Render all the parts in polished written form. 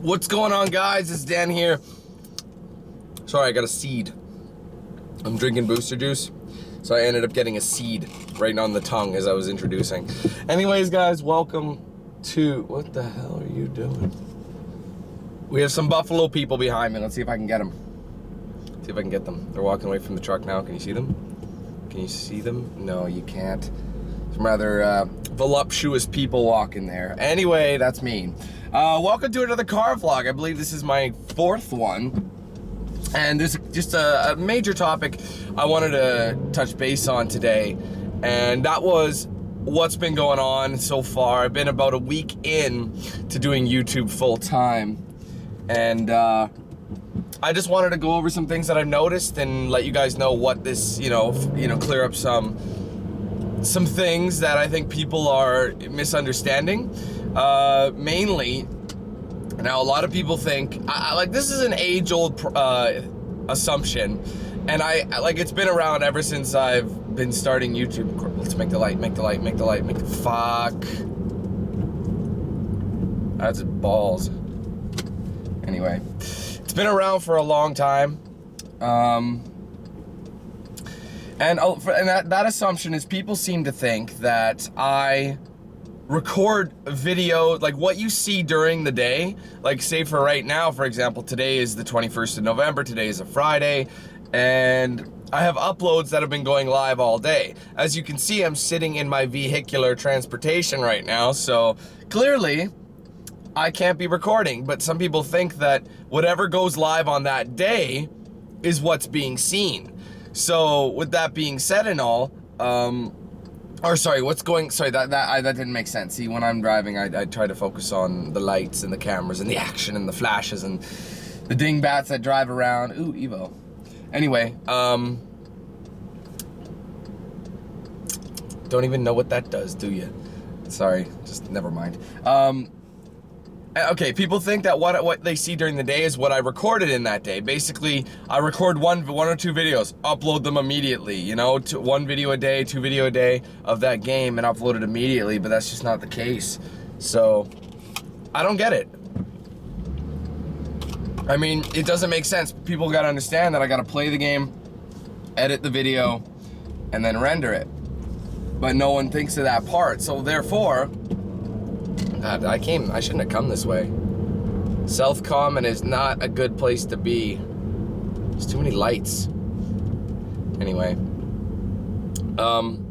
What's going on, guys? It's Dan here. Sorry, I got a seed. I'm drinking booster juice, so I ended up getting a seed right on the tongue as I was introducing. Anyways, guys, welcome to... What the hell are you doing? We have some Buffalo people behind me. Let's see if I can get them. See if I can get them. They're walking away from the truck now. Can you see them? Can you see them? No, you can't. Some rather voluptuous people walking there. Anyway, that's me. Welcome to another car vlog. I believe this is my fourth one. And this is just a major topic I wanted to touch base on today. And that was what's been going on so far. I've been about a week in to doing YouTube full time. And I just wanted to go over some things that I've noticed and let you guys know what this, clear up some things that I think people are misunderstanding. Mainly, now a lot of people think, like, this is an age-old assumption, and it's been around ever since I've been starting YouTube. Let's make the light, fuck. That's balls. Anyway, it's been around for a long time. And that assumption is people seem to think that I record video, like what you see during the day, like say for right now, for example, today is the 21st of November, today is a Friday, and I have uploads that have been going live all day. As you can see, I'm sitting in my vehicular transportation right now, so clearly I can't be recording, but some people think that whatever goes live on that day is what's being seen. So with that being said and all, that didn't make sense. See, when I'm driving, I try to focus on the lights and the cameras and the action and the flashes and the dingbats that drive around. Ooh, Evo. Anyway, don't even know what that does, do you? Sorry, just never mind. Okay, people think that what they see during the day is what I recorded in that day. Basically, I record one or two videos, upload them immediately, one video a day, 2 video a day of that game and upload it immediately, but that's just not the case. So, I don't get it. I mean, it doesn't make sense. People gotta understand that I gotta play the game, edit the video, and then render it. But no one thinks of that part, so therefore, God, I shouldn't have come this way. South Common is not a good place to be. There's too many lights. Anyway. And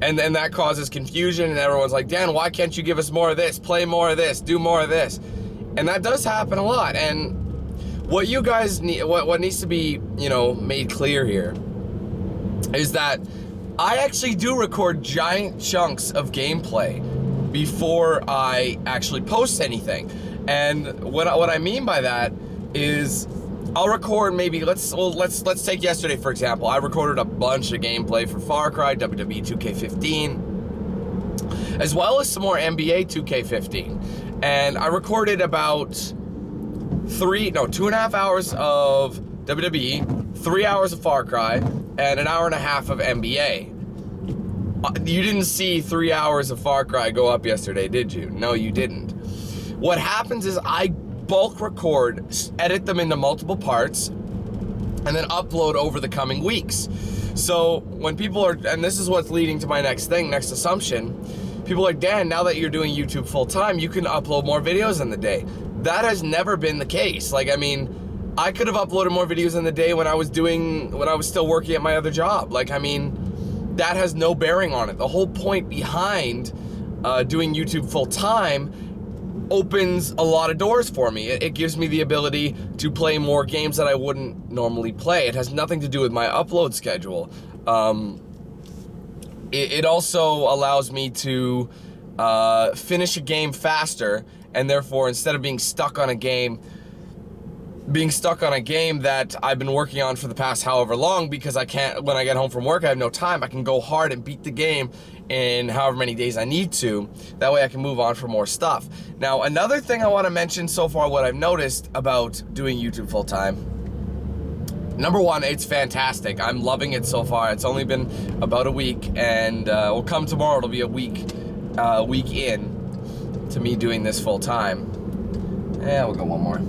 that causes confusion, and everyone's like, Dan, why can't you give us more of this? Play more of this, do more of this. And that does happen a lot. And what you guys need, what needs to be, made clear here is that I actually do record giant chunks of gameplay before I actually post anything. And what I mean by that is I'll record maybe, let's take yesterday for example. I recorded a bunch of gameplay for Far Cry, WWE 2K15, as well as some more NBA 2K15. And I recorded about 2.5 hours of WWE, 3 hours of Far Cry, and an hour and a half of NBA. You didn't see 3 hours of Far Cry go up yesterday, did you? No, you didn't. What happens is I bulk record, edit them into multiple parts, and then upload over the coming weeks. So when people are, and this is what's leading to my next assumption, people are like, Dan, now that you're doing YouTube full time, you can upload more videos in the day. That has never been the case. Like, I mean, I could have uploaded more videos in the day when I was still working at my other job. Like, I mean, that has no bearing on it. The whole point behind doing YouTube full time opens a lot of doors for me. It gives me the ability to play more games that I wouldn't normally play. It has nothing to do with my upload schedule. It also allows me to finish a game faster, and therefore, instead of being stuck on a game that I've been working on for the past however long, because I can't, when I get home from work, I have no time. I can go hard and beat the game in however many days I need to. That way I can move on for more stuff. Now, another thing I want to mention so far, what I've noticed about doing YouTube full time. Number one, it's fantastic. I'm loving it so far. It's only been about a week, and come tomorrow, it'll be a week in to me doing this full time. Yeah, we'll go one more.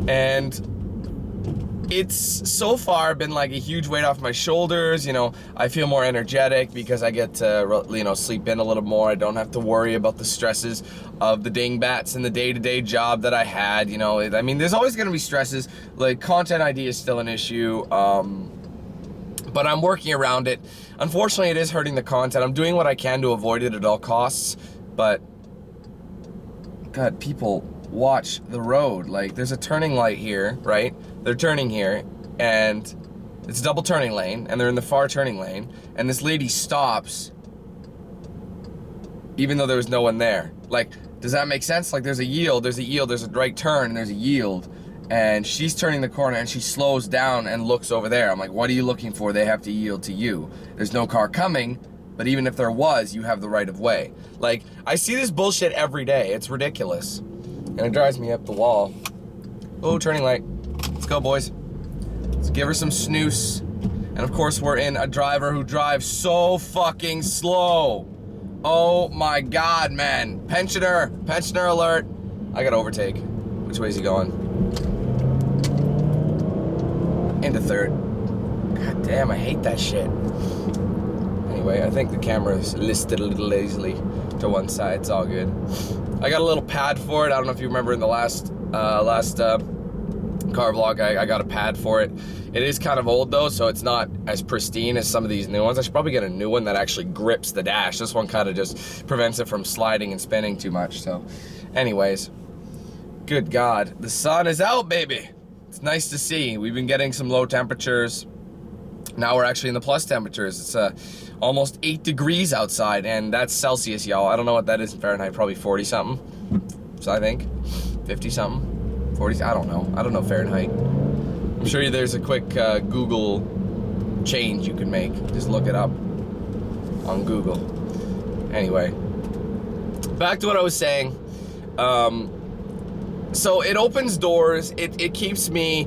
And it's so far been like a huge weight off my shoulders. You know, I feel more energetic because I get to, you know, sleep in a little more. I don't have to worry about the stresses of the dingbats and the day-to-day job that I had. You know, I mean, there's always going to be stresses. Like, content ID is still an issue, but I'm working around it. Unfortunately, it is hurting the content. I'm doing what I can to avoid it at all costs, but God, people watch the road. Like, there's a turning light here, right? They're turning here, and it's a double turning lane, and they're in the far turning lane, and this lady stops even though there was no one there. Like, does that make sense? Like, there's a yield, there's a right turn, and there's a yield, and she's turning the corner, and she slows down and looks over there. I'm like, what are you looking for? They have to yield to you. There's no car coming, but even if there was, you have the right of way. Like, I see this bullshit every day. It's ridiculous. And it drives me up the wall. Oh, turning light. Let's go, boys. Let's give her some snooze. And of course, we're in a driver who drives so fucking slow. Oh my God, man. Pensioner alert. I gotta overtake. Which way is he going? Into third. God damn, I hate that shit. Anyway, I think the camera is listed a little lazily to one side. It's all good. I got a little pad for it. I don't know if you remember in the last car vlog, I got a pad for it. It is kind of old though, so it's not as pristine as some of these new ones. I should probably get a new one that actually grips the dash. This one kind of just prevents it from sliding and spinning too much. So anyways, good God, the sun is out, baby. It's nice to see. We've been getting some low temperatures. Now we're actually in the plus temperatures. It's almost 8 degrees outside, and that's Celsius, y'all. I don't know what that is in Fahrenheit, probably 40 something. So I think 50 something, 40, I don't know Fahrenheit. I'm sure there's a quick Google change you can make. Just look it up on Google. Anyway, back to what I was saying. So it opens doors. It keeps me.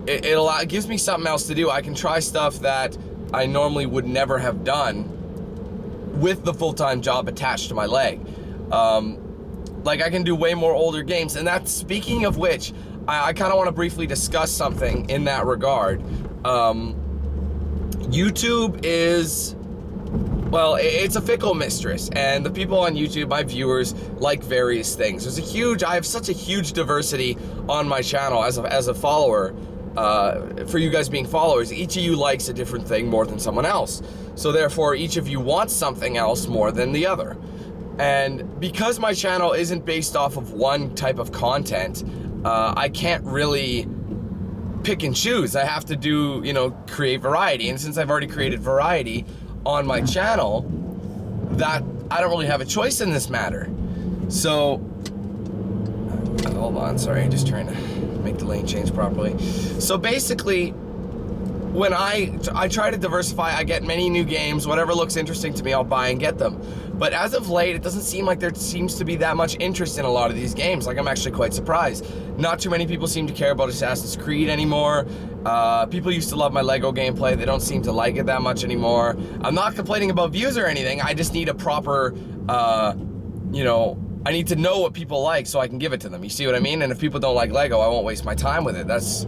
It gives me something else to do. I can try stuff that I normally would never have done with the full-time job attached to my leg. Like, I can do way more older games, and that's, speaking of which, I kind of want to briefly discuss something in that regard. YouTube is, well, it's a fickle mistress, and the people on YouTube, my viewers, like various things. I have such a huge diversity on my channel as a follower. For you guys being followers, each of you likes a different thing more than someone else. So therefore, each of you wants something else more than the other. And because my channel isn't based off of one type of content, I can't really pick and choose. I have to do, you know, create variety. And since I've already created variety on my channel, that I don't really have a choice in this matter. So, hold on, sorry, just trying to make the lane change properly. So basically, when I try to diversify, I get many new games. Whatever looks interesting to me, I'll buy and get them. But as of late, it doesn't seem like there seems to be that much interest in a lot of these games. Like, I'm actually quite surprised. Not too many people seem to care about Assassin's Creed anymore. People used to love my Lego gameplay. They don't seem to like it that much anymore. I'm not complaining about views or anything. I just need a proper, you know, I need to know what people like so I can give it to them. You see what I mean? And if people don't like Lego, I won't waste my time with it. That's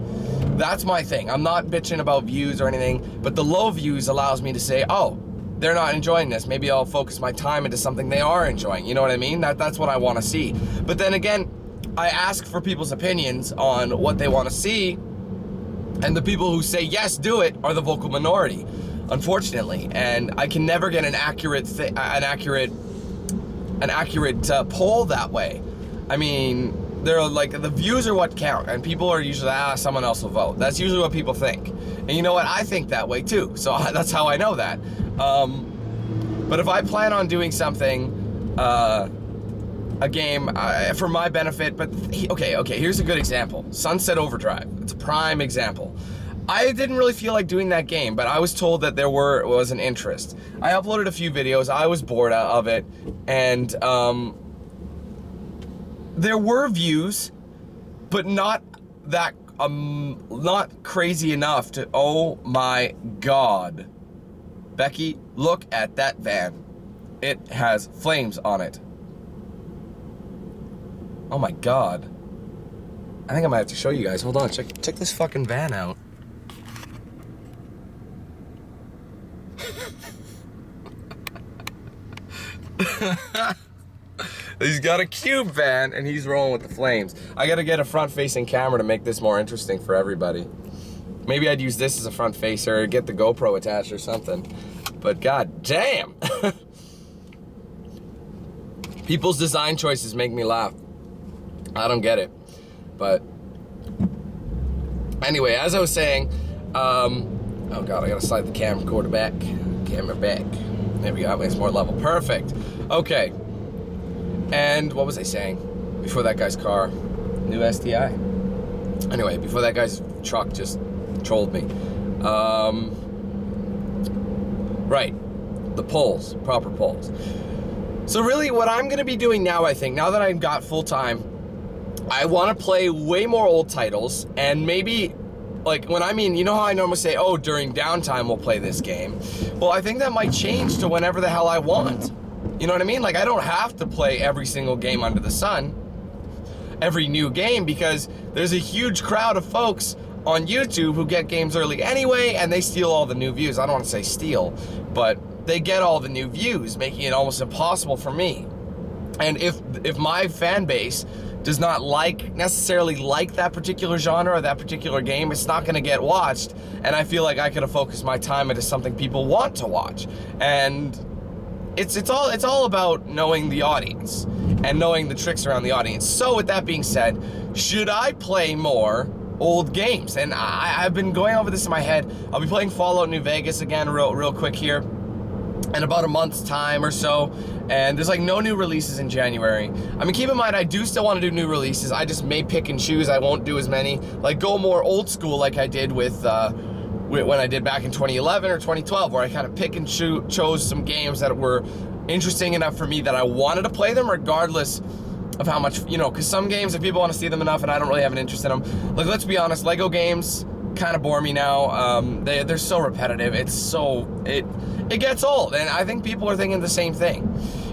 my thing. I'm not bitching about views or anything, but the low views allows me to say, oh, they're not enjoying this. Maybe I'll focus my time into something they are enjoying. You know what I mean? That's what I want to see. But then again, I ask for people's opinions on what they want to see, and the people who say yes, do it, are the vocal minority, unfortunately. And I can never get an accurate poll that way. I mean, they're like, the views are what count, and people are usually, someone else will vote. That's usually what people think. And you know what? I think that way too. So that's how I know that. But if I plan on doing something, a game for my benefit, but okay, here's a good example. Sunset Overdrive. It's a prime example. I didn't really feel like doing that game, but I was told that there was an interest. I uploaded a few videos. I was bored of it, and there were views, but not that not crazy enough to, oh my God. Becky, look at that van. It has flames on it. Oh my God. I think I might have to show you guys. Hold on, check this fucking van out. He's got a cube van and he's rolling with the flames. I gotta get a front-facing camera to make this more interesting for everybody. Maybe I'd use this as a front facer or get the GoPro attached or something. But god damn! People's design choices make me laugh. I don't get it. But anyway, as I was saying, oh god, I gotta slide the camera back. Camera back. There we go, it's more level. Perfect. Okay. And what was I saying? Before that guy's car. New STI. Anyway, before that guy's truck just trolled me. Right. The polls. Proper polls. So really what I'm gonna be doing now, I think, now that I've got full time, I wanna play way more old titles, and maybe, like, when I mean, you know how I normally say, oh, during downtime we'll play this game? Well, I think that might change to whenever the hell I want. You know what I mean? Like, I don't have to play every single game under the sun, every new game, because there's a huge crowd of folks on YouTube who get games early anyway, and they steal all the new views. I don't want to say steal, but they get all the new views, making it almost impossible for me. And if my fan base does not necessarily like that particular genre or that particular game, it's not gonna get watched, and I feel like I could have focused my time into something people want to watch. And it's all about knowing the audience and knowing the tricks around the audience. So with that being said, should I play more old games? And I've been going over this in my head. I'll be playing Fallout New Vegas again real quick here in about a month's time or so, and there's like no new releases in January. I mean, keep in mind, I do still want to do new releases. I just may pick and choose. I won't do as many, like go more old school like I did with when I did back in 2011 or 2012, where I kind of pick and chose some games that were interesting enough for me that I wanted to play them regardless of how much, you know, because some games, if people want to see them enough and I don't really have an interest in them, like, let's be honest, Lego games kind of bore me now. They're so repetitive. It gets old, and I think people are thinking the same thing.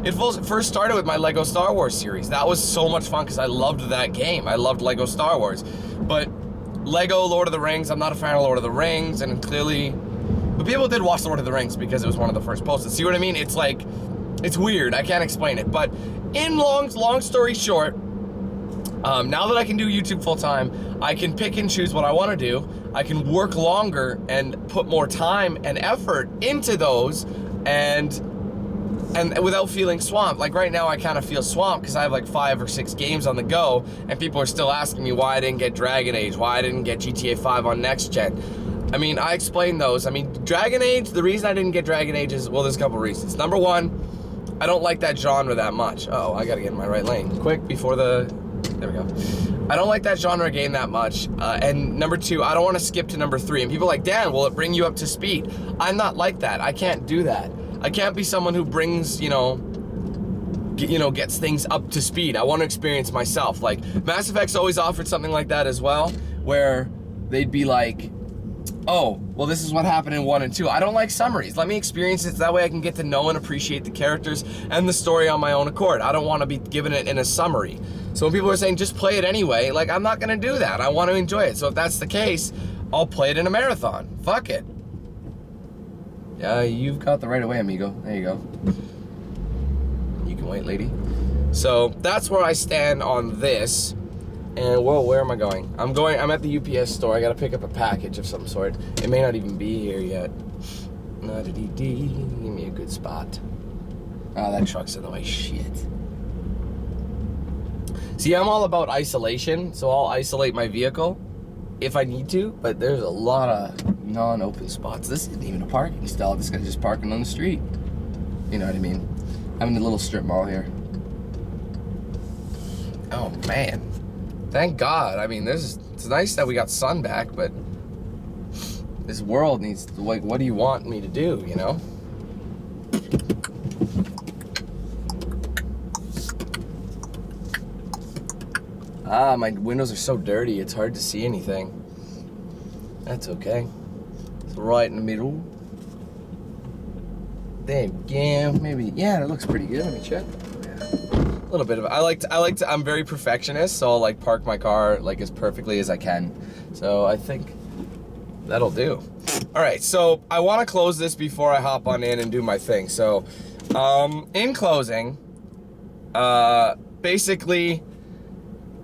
It first started with my Lego Star Wars series. That was so much fun because I loved that game. I loved Lego Star Wars. But Lego Lord of the Rings, I'm not a fan of Lord of the Rings, and clearly, but people did watch Lord of the Rings because it was one of the first posted. See what I mean? It's like, it's weird. I can't explain it. But in long story short, now that I can do YouTube full time, I can pick and choose what I want to do. I can work longer and put more time and effort into those, and without feeling swamped. Like right now I kind of feel swamped because I have like 5 or 6 games on the go, and people are still asking me why I didn't get Dragon Age, why I didn't get GTA 5 on next gen. I mean, I explained those. I mean, Dragon Age, the reason I didn't get Dragon Age is, well, there's a couple reasons. Number one, I don't like that genre that much. Oh, I gotta get in my right lane quick before there we go. I don't like that genre game that much. And number 2, I don't want to skip to number 3. And people are like, Dan, will it bring you up to speed? I'm not like that. I can't do that. I can't be someone who brings, gets things up to speed. I want to experience myself. Like, Mass Effect's always offered something like that as well, where they'd be like, oh, well, this is what happened in 1 and 2. I don't like summaries. Let me experience it, that way I can get to know and appreciate the characters and the story on my own accord. I don't want to be given it in a summary. So when people are saying, just play it anyway, like, I'm not going to do that. I want to enjoy it. So if that's the case, I'll play it in a marathon. Fuck it. Yeah, you've got the right of way, amigo. There you go. You can wait, lady. So that's where I stand on this. And whoa, where am I going? I'm at the UPS store. I gotta pick up a package of some sort. It may not even be here yet. Na-da-dee-dee. Give me a good spot. Oh, that truck's in the way. Shit. See, I'm all about isolation, so I'll isolate my vehicle if I need to, but there's a lot of non-open spots. This isn't even a parking stall. This guy's just parking on the street. You know what I mean? I'm in a little strip mall here. Oh, man. Thank God. I mean, it's nice that we got sun back, but this world needs to, like, what do you want me to do, you know? Ah, my windows are so dirty, it's hard to see anything. That's okay. It's right in the middle. There we go. Maybe, yeah, it looks pretty good. Let me check. little bit of, I'm very perfectionist, so I'll like park my car like as perfectly as I can. So I think that'll do. All right, so I want to close this before I hop on in and do my thing. So, in closing, basically,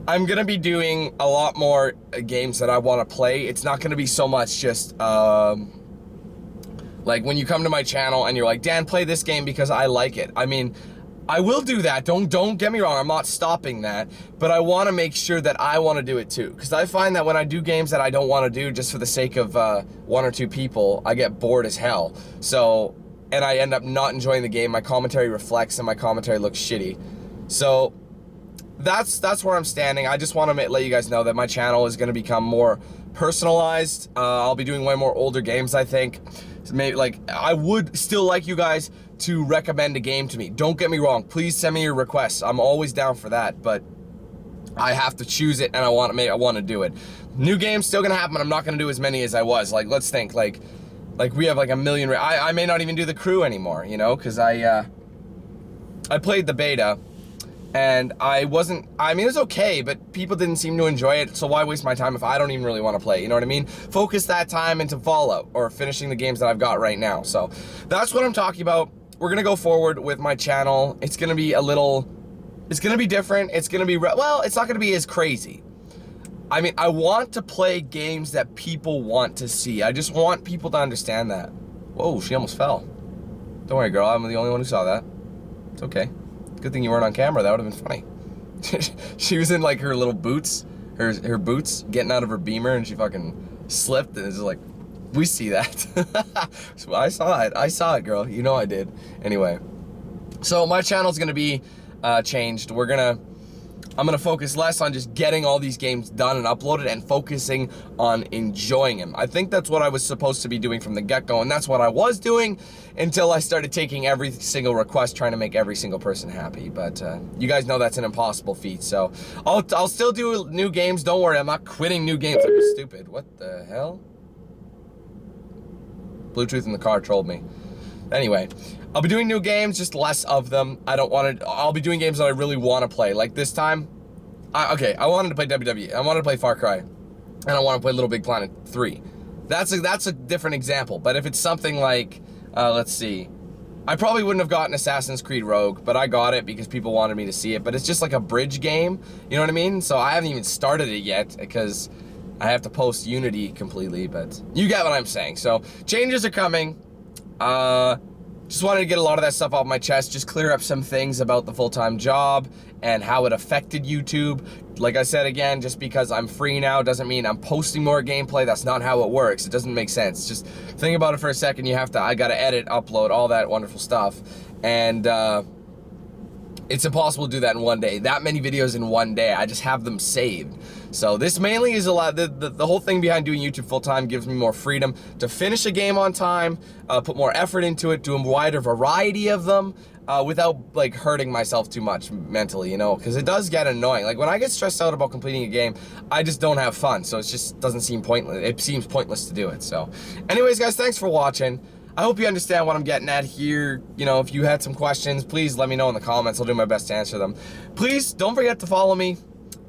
I'm gonna be doing a lot more games that I want to play. It's not gonna be so much just, like when you come to my channel and you're like, Dan, play this game because I like it. I mean, I will do that. Don't get me wrong. I'm not stopping that, but I want to make sure that I want to do it too. Because I find that when I do games that I don't want to do just for the sake of one or two people, I get bored as hell. So, and I end up not enjoying the game. My commentary reflects and my commentary looks shitty. So that's where I'm standing. I just want to let you guys know that my channel is going to become more personalized. I'll be doing way more older games, I think. So maybe, like, I would still like you guys to recommend a game to me. Don't get me wrong. Please send me your requests. I'm always down for that, but I have to choose it, and I want to do it. New games still gonna happen. I'm not gonna do as many as I was. Like, let's think. Like we have like a million. I may not even do the crew anymore. You know, because I played the beta. And I mean, it was okay, but people didn't seem to enjoy it, so why waste my time if I don't even really want to play, you know what I mean? Focus that time into Fallout, or finishing the games that I've got right now. So, that's what I'm talking about. We're gonna go forward with my channel. It's gonna be it's gonna be different. It's gonna be, well, it's not gonna be as crazy. I mean, I want to play games that people want to see. I just want people to understand that. Whoa, she almost fell. Don't worry, girl, I'm the only one who saw that. It's okay. Good thing you weren't on camera, that would have been funny. She was in like her little boots, her boots, getting out of her Beamer, and she fucking slipped, and it's like, we see that. So I saw it, girl, you know I did. Anyway, so my channel's gonna be changed. I'm gonna focus less on just getting all these games done and uploaded and focusing on enjoying them. I think that's what I was supposed to be doing from the get-go, and that's what I was doing until I started taking every single request, trying to make every single person happy. But you guys know that's an impossible feat, so I'll still do new games. Don't worry, I'm not quitting new games. Like, you're stupid. What the hell? Bluetooth in the car trolled me. Anyway, I'll be doing new games, just less of them. I'll be doing games that I really want to play. Like this time, I wanted to play WWE. I wanted to play Far Cry. And I want to play Little Big Planet 3. That's a different example. But if it's something like, let's see. I probably wouldn't have gotten Assassin's Creed Rogue, but I got it because people wanted me to see it. But it's just like a bridge game, you know what I mean? So I haven't even started it yet because I have to post Unity completely, but you get what I'm saying. So changes are coming. Just wanted to get a lot of that stuff off my chest, just clear up some things about the full-time job and how it affected YouTube. Like I said again, just because I'm free now doesn't mean I'm posting more gameplay. That's not how it works. It doesn't make sense. Just think about it for a second. I gotta edit, upload, all that wonderful stuff. And it's impossible to do that in one day. That many videos in one day, I just have them saved. So this mainly is a lot, the whole thing behind doing YouTube full-time gives me more freedom to finish a game on time, put more effort into it, do a wider variety of them, without like hurting myself too much mentally, you know, because it does get annoying. Like when I get stressed out about completing a game, I just don't have fun. So it just doesn't seem pointless. It seems pointless to do it. So anyways, guys, thanks for watching. I hope you understand what I'm getting at here. You know, if you had some questions, please let me know in the comments. I'll do my best to answer them. Please don't forget to follow me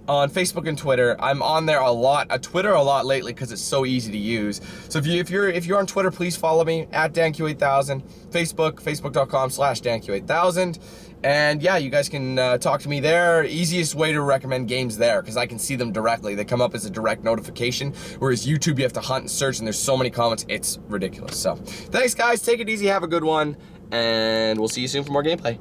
on Facebook and Twitter. I'm on there a lot, Twitter a lot lately because it's so easy to use. So if you're on Twitter, please follow me at DanQ8000. Facebook, facebook.com/DanQ8000. And yeah, you guys can talk to me there. Easiest way to recommend games there because I can see them directly. They come up as a direct notification, whereas YouTube you have to hunt and search, and there's so many comments, it's ridiculous. So thanks guys, take it easy, have a good one, and we'll see you soon for more gameplay.